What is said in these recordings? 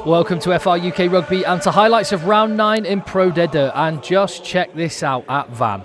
Welcome to FR UK Rugby and to highlights of round 9 in Pro D2, and just check this out at Van.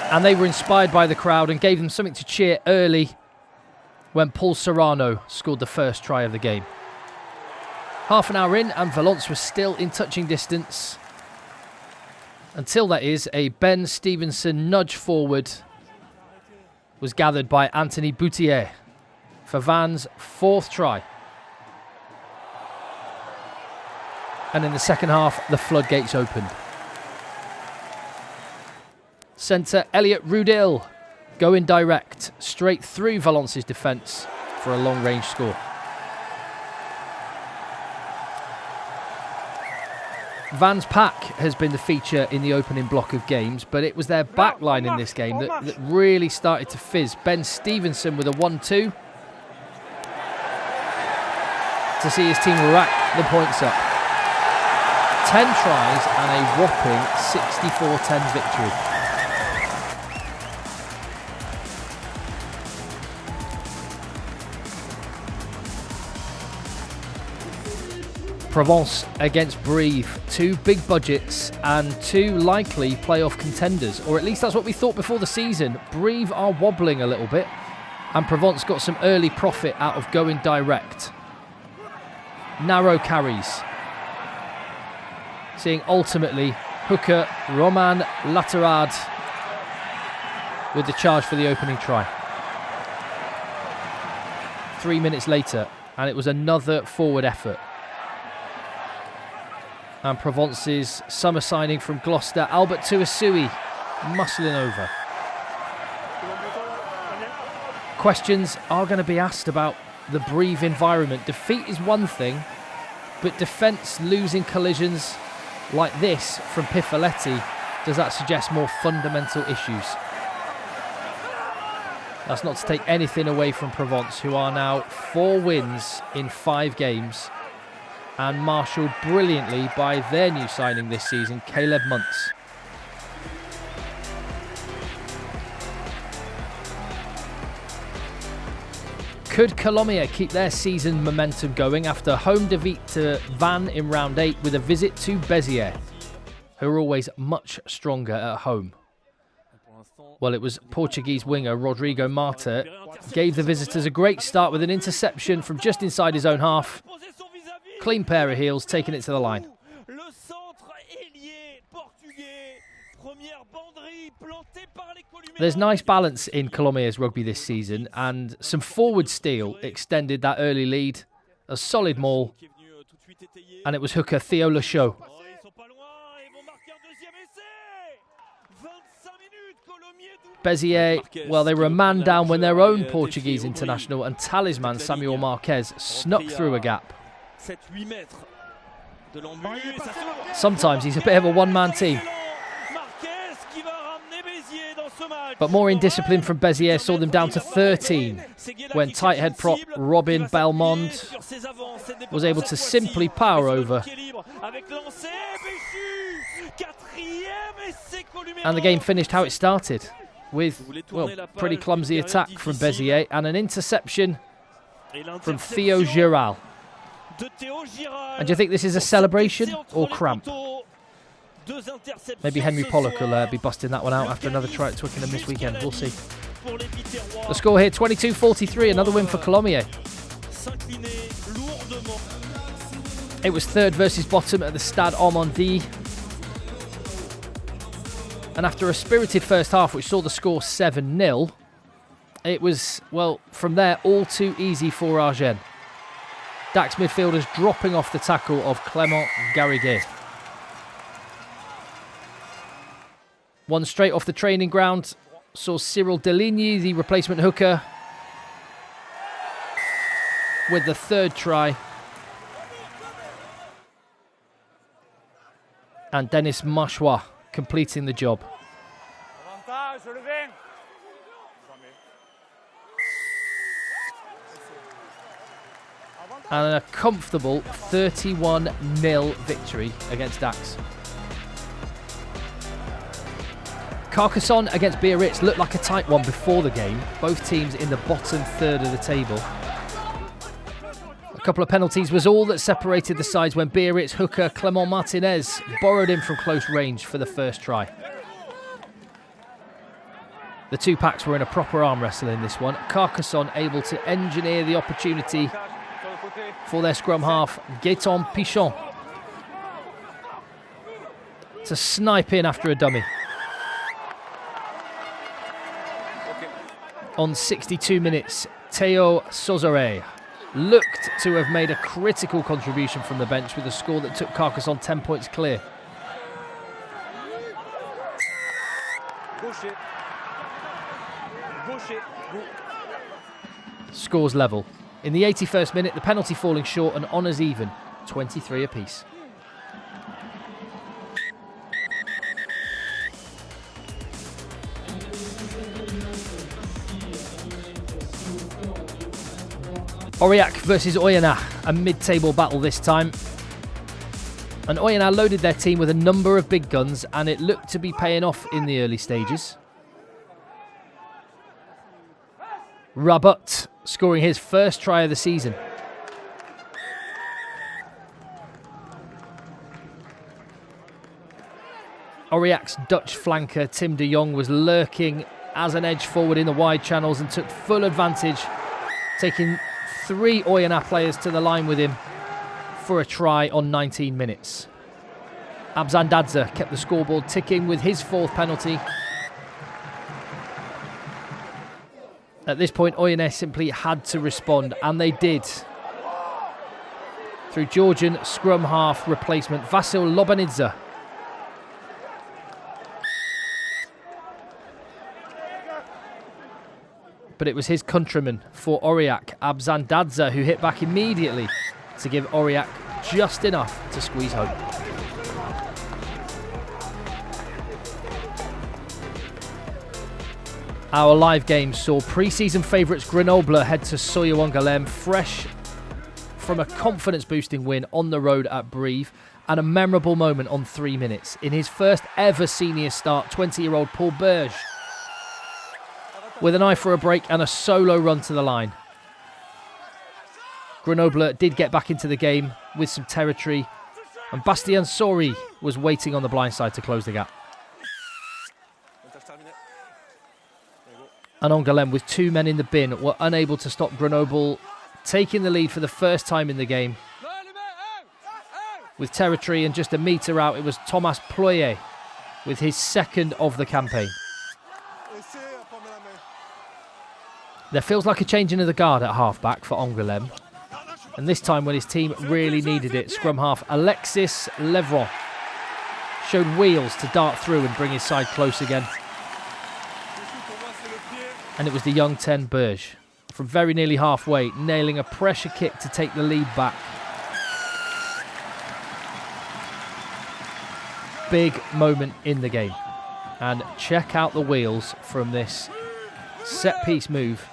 And they were inspired by the crowd and gave them something to cheer early when Paul Serrano scored the first try of the game. Half an hour in and Valence was still in touching distance. Until that is, a Ben Stevenson nudge forward was gathered by Anthony Boutier for Van's 4th try. And in the second half, the floodgates opened. Centre Elliot Rudil going direct straight through Valence's defence for a long range score. Van's pack has been the feature in the opening block of games, but it was their backline in this game that really started to fizz. Ben Stevenson with a 1-2 to see his team rack the points up. 10 tries and a whopping 64-10 victory. Provence against Brive, 2 big budgets and 2 likely playoff contenders, or at least that's what we thought before the season. Brive are wobbling a little bit and Provence got some early profit out of going direct. Narrow carries, seeing ultimately hooker Roman Laterade with the charge for the opening try. 3 minutes later and it was another forward effort. And Provence's summer signing from Gloucester, Albert Tuasui, muscling over. Questions are going to be asked about the Brive environment. Defeat is one thing, but defence losing collisions like this from Pifoletti, does that suggest more fundamental issues? That's not to take anything away from Provence, who are now 4 wins in 5 games. And marshalled brilliantly by their new signing this season, Caleb Muntz. Could Colomiers keep their season momentum going after home defeat to Van in round 8 with a visit to Beziers, who are always much stronger at home? Well, it was Portuguese winger Rodrigo Marta gave the visitors a great start with an interception from just inside his own half. Clean pair of heels, taking it to the line. There's nice balance in Colomiers rugby this season, and some forward steel extended that early lead. A solid maul, and it was hooker Theo Lachaud. Beziers, well, they were a man down when their own Portuguese international and talisman Samuel Marquez snuck through a gap. Sometimes he's a bit of a one-man team. But more indiscipline from Beziers saw them down to 13 when tight head prop Robin Belmond was able to simply power over. And the game finished how it started, with, well, pretty clumsy attack from Beziers and an interception from Theo Giral. And do you think this is a celebration or cramp? Maybe Henry Pollock will be busting that one out after another try at Twickenham this weekend. We'll see. The score here, 22-43, another win for Colomiers. It was 3rd versus bottom at the Stade Ormondy. And after a spirited first half, which saw the score 7-0, it was, well, from there, all too easy for Agen. Dax midfielders dropping off the tackle of Clément Garriguet. One straight off the training ground, saw Cyril Deligny, the replacement hooker, with the 3rd try. And Denis Machois completing the job. and a comfortable 31-0 victory against Dax. Carcassonne against Biarritz looked like a tight one before the game, both teams in the bottom third of the table. A couple of penalties was all that separated the sides when Biarritz hooker Clement Martinez borrowed in from close range for the first try. The two packs were in a proper arm wrestle in this one. Carcassonne able to engineer the opportunity for their scrum half, Gaëtan Pichon, to snipe in after a dummy. On 62 minutes, Théo Sozore looked to have made a critical contribution from the bench with a score that took Carcassonne 10 points clear. Scores level. In the 81st minute, the penalty falling short and honours even, 23 apiece. Aurillac versus Oyonnax, a mid-table battle this time. And Oyonnax loaded their team with a number of big guns, and it looked to be paying off in the early stages. Rabat scoring his first try of the season. Aurillac's Dutch flanker Tim de Jong was lurking as an edge forward in the wide channels and took full advantage, taking 3 Oyonnax players to the line with him for a try on 19 minutes. Abzandadze kept the scoreboard ticking with his 4th penalty. At this point, Oyonnax simply had to respond, and they did. Through Georgian scrum half replacement Vasil Lobanidze. But it was his countryman for Aurillac, Abzandadze, who hit back immediately to give Aurillac just enough to squeeze home. Our live game saw pre-season favourites Grenoble head to Soyaux Angouleme, fresh from a confidence-boosting win on the road at Brive, and a memorable moment on 3 minutes. In his first ever senior start, 20-year-old Paul Berge, with an eye for a break and a solo run to the line. Grenoble did get back into the game with some territory, and Bastien Sori was waiting on the blind side to close the gap. And Angouleme, with 2 men in the bin, were unable to stop Grenoble taking the lead for the first time in the game. With territory and just a metre out, it was Thomas Ployer with his 2nd of the campaign. There feels like a changing of the guard at half-back for Angouleme. And this time when his team really needed it, scrum half Alexis Levron showed wheels to dart through and bring his side close again. And it was the young 10 Berge, from very nearly halfway, nailing a pressure kick to take the lead back. Big moment in the game. And check out the wheels from this set-piece move.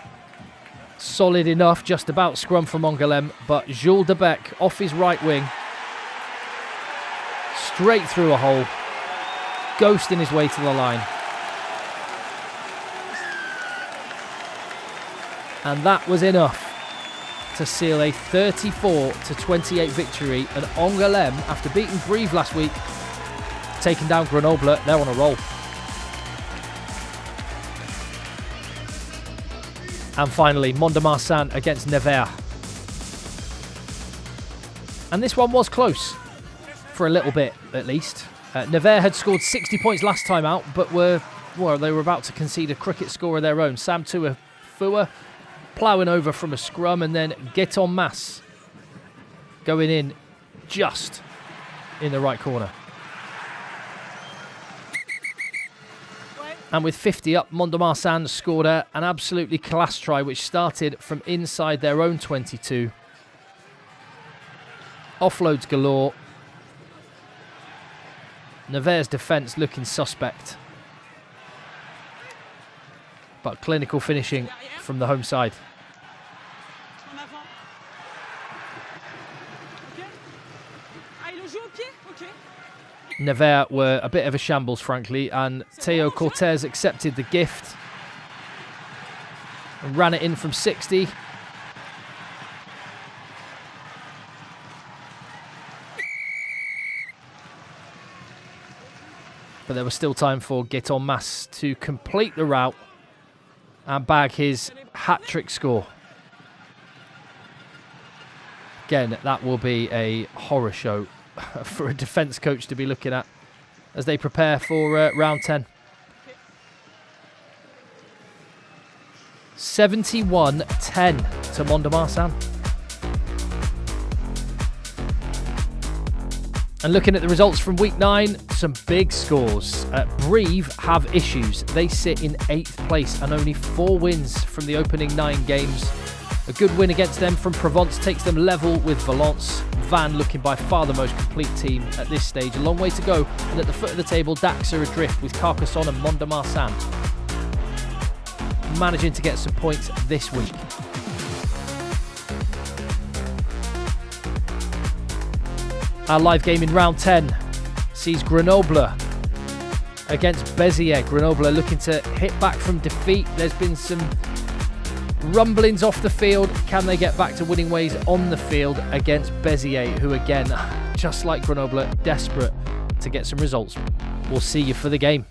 Solid enough, just about scrum from Angouleme, but Jules Debec off his right wing, straight through a hole, ghosting his way to the line. And that was enough to seal a 34-28 victory, and Angouleme, after beating Brive last week, taking down Grenoble, they're on a roll. And finally, Mont de Marsan against Nevers. And this one was close, for a little bit at least. Nevers had scored 60 points last time out, but they were about to concede a cricket score of their own. Sam Tuafua ploughing over from a scrum, and then Gaëtan Mas going in just in the right corner. And with 50 up, Mont de Marsan scored an absolutely class try, which started from inside their own 22. Offloads galore. Nevers' defence looking suspect, but clinical finishing from the home side. Nevers were a bit of a shambles, frankly, and Teo Cortez accepted the gift and ran it in from 60. But there was still time for Gaetan Mas to complete the route and bag his hat-trick score. Again, that will be a horror show for a defence coach to be looking at as they prepare for round 10. 71-10 to Mont de Marsan. And looking at the results from week 9, some big scores. Brive have issues. They sit in 8th place and only 4 wins from the opening 9 games. A good win against them from Provence takes them level with Valence. Van looking by far the most complete team at this stage. A long way to go, and at the foot of the table, Dax are adrift with Carcassonne and Mont de Marsan managing to get some points this week. Our live game in round 10 sees Grenoble against Beziers. Grenoble are looking to hit back from defeat. There's been some rumblings off the field. Can they get back to winning ways on the field against Beziers, who again, just like Grenoble, are desperate to get some results? We'll see you for the game.